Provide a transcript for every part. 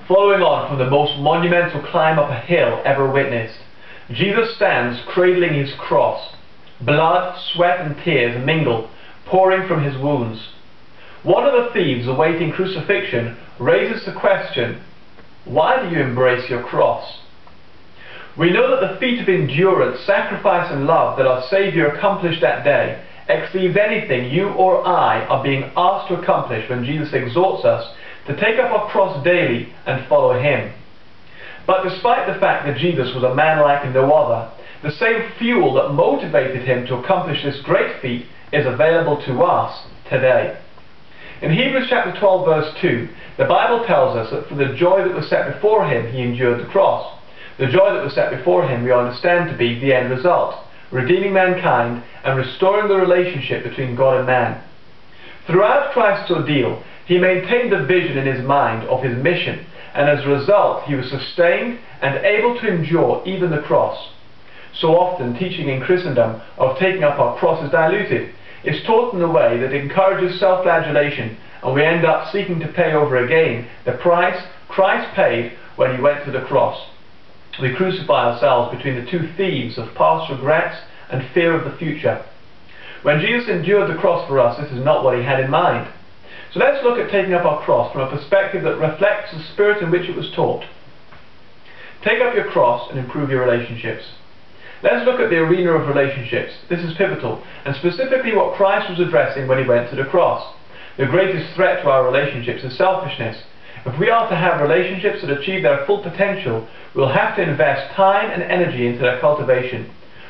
Following on from the most monumental climb up a hill ever witnessed, Jesus stands cradling his cross. Blood, sweat and tears mingle, pouring from his wounds. One of the thieves awaiting crucifixion raises the question, why do you embrace your cross? We know that the feat of endurance, sacrifice and love that our Saviour accomplished that day exceeds anything you or I are being asked to accomplish when Jesus exhorts us to take up our cross daily and follow him. But despite the fact that Jesus was a man like no other, the same fuel that motivated him to accomplish this great feat is available to us today. In Hebrews chapter 12 verse 2, the Bible tells us that for the joy that was set before him, he endured the cross. The joy that was set before him we understand to be the end result, redeeming mankind and restoring the relationship between God and man. Throughout Christ's ordeal, he maintained the vision in his mind of his mission, and as a result he was sustained and able to endure even the cross. So often teaching in Christendom of taking up our cross is diluted. It's taught in a way that encourages self-flagellation, and we end up seeking to pay over again the price Christ paid when he went to the cross. We crucify ourselves between the two thieves of past regrets and fear of the future. When Jesus endured the cross for us, this is not what he had in mind. So let's look at taking up our cross from a perspective that reflects the spirit in which it was taught. Take up your cross and improve your relationships. Let's look at the arena of relationships. This is pivotal, and specifically what Christ was addressing when he went to the cross. The greatest threat to our relationships is selfishness. If we are to have relationships that achieve their full potential, we'll have to invest time and energy into their cultivation.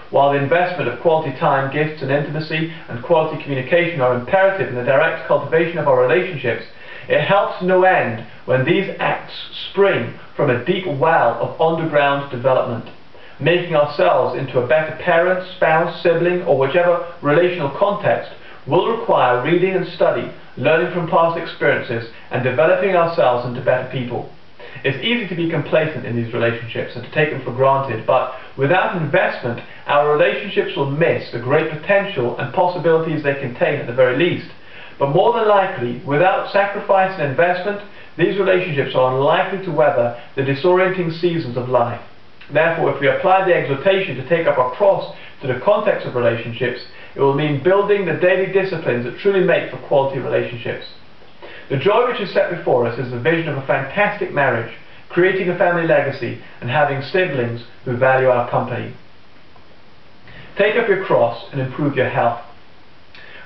While the investment of quality time, gifts and intimacy and quality communication are imperative in the direct cultivation of our relationships, it helps no end when these acts spring from a deep well of underground development. Making ourselves into a better parent, spouse, sibling or whichever relational context will require reading and study, learning from past experiences and developing ourselves into better people. It's easy to be complacent in these relationships and to take them for granted, but without investment, our relationships will miss the great potential and possibilities they contain at the very least. But more than likely, without sacrifice and investment, these relationships are unlikely to weather the disorienting seasons of life. Therefore, if we apply the exhortation to take up our cross to the context of relationships, it will mean building the daily disciplines that truly make for quality relationships. The joy which is set before us is the vision of a fantastic marriage, creating a family legacy, and having siblings who value our company. Take up your cross and improve your health.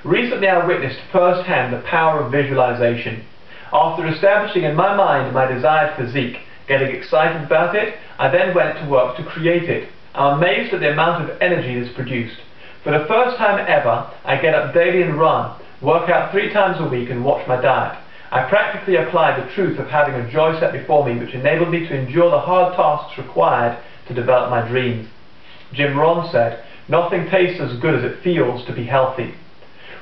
Recently I witnessed firsthand the power of visualization. After establishing in my mind my desired physique, getting excited about it, I then went to work to create it. I'm amazed at the amount of energy this produced. For the first time ever, I get up daily and run, work out 3 times a week and watch my diet. I practically applied the truth of having a joy set before me which enabled me to endure the hard tasks required to develop my dreams. Jim Rohn said, "Nothing tastes as good as it feels to be healthy."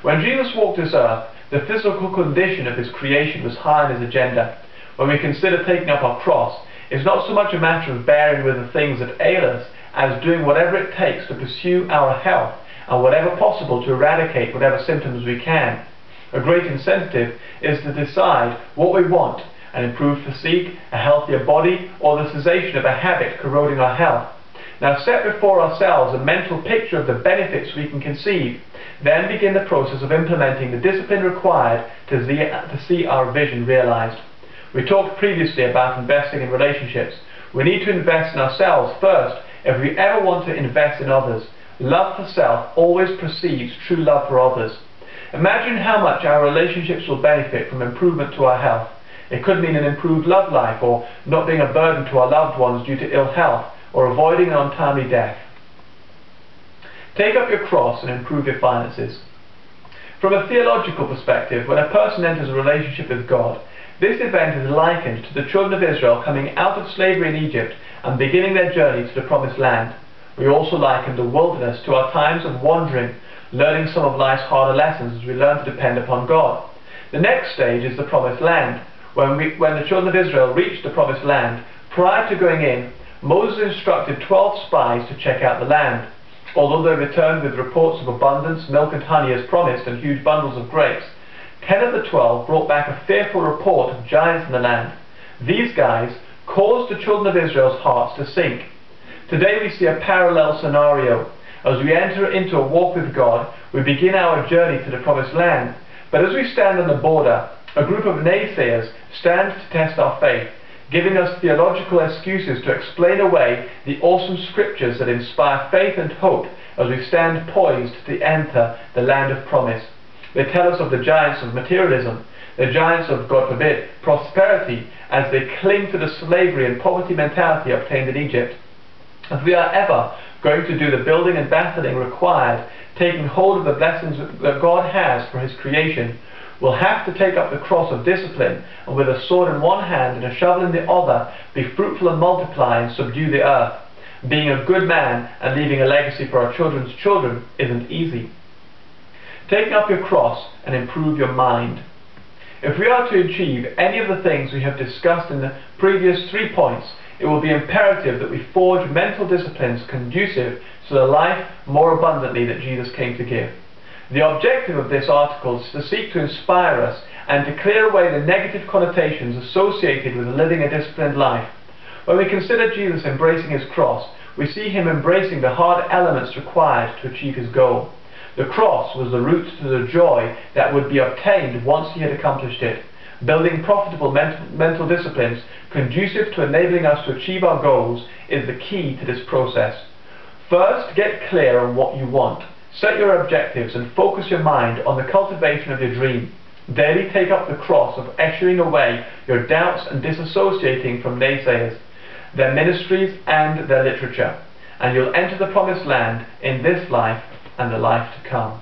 When Jesus walked this earth, the physical condition of his creation was high on his agenda. When we consider taking up our cross, it's not so much a matter of bearing with the things that ail us as doing whatever it takes to pursue our health and whatever possible to eradicate whatever symptoms we can. A great incentive is to decide what we want: an improved physique, a healthier body, or the cessation of a habit corroding our health. Now set before ourselves a mental picture of the benefits we can conceive, then begin the process of implementing the discipline required to see our vision realized. We talked previously about investing in relationships. We need to invest in ourselves first if we ever want to invest in others. Love for self always precedes true love for others. Imagine how much our relationships will benefit from improvement to our health. It could mean an improved love life, or not being a burden to our loved ones due to ill health, or avoiding an untimely death. Take up your cross and improve your finances. From a theological perspective, when a person enters a relationship with God, this event is likened to the children of Israel coming out of slavery in Egypt and beginning their journey to the promised land. We also liken the wilderness to our times of wandering, learning some of life's harder lessons as we learn to depend upon God. The next stage is the promised land. When the children of Israel reached the promised land, prior to going in, Moses instructed 12 spies to check out the land. Although they returned with reports of abundance, milk and honey as promised, and huge bundles of grapes, 10 of the 12 brought back a fearful report of giants in the land. These guys caused the children of Israel's hearts to sink. Today we see a parallel scenario. As we enter into a walk with God, we begin our journey to the promised land. But as we stand on the border, a group of naysayers stand to test our faith, giving us theological excuses to explain away the awesome scriptures that inspire faith and hope as we stand poised to enter the land of promise. They tell us of the giants of materialism, the giants of, God forbid, prosperity, as they cling to the slavery and poverty mentality obtained in Egypt. If we are ever going to do the building and battling required, taking hold of the blessings that God has for His creation, we'll have to take up the cross of discipline, and with a sword in one hand and a shovel in the other, be fruitful and multiply and subdue the earth. Being a good man and leaving a legacy for our children's children isn't easy. Taking up your cross and improve your mind. If we are to achieve any of the things we have discussed in the previous 3 points, it will be imperative that we forge mental disciplines conducive to the life more abundantly that Jesus came to give. The objective of this article is to seek to inspire us and to clear away the negative connotations associated with living a disciplined life. When we consider Jesus embracing His cross, we see Him embracing the hard elements required to achieve His goal. The cross was the route to the joy that would be obtained once He had accomplished it. Building profitable mental disciplines conducive to enabling us to achieve our goals is the key to this process. First, get clear on what you want. Set your objectives and focus your mind on the cultivation of your dream. Daily take up the cross of eschewing away your doubts and disassociating from naysayers, their ministries and their literature, and you'll enter the promised land in this life and the life to come.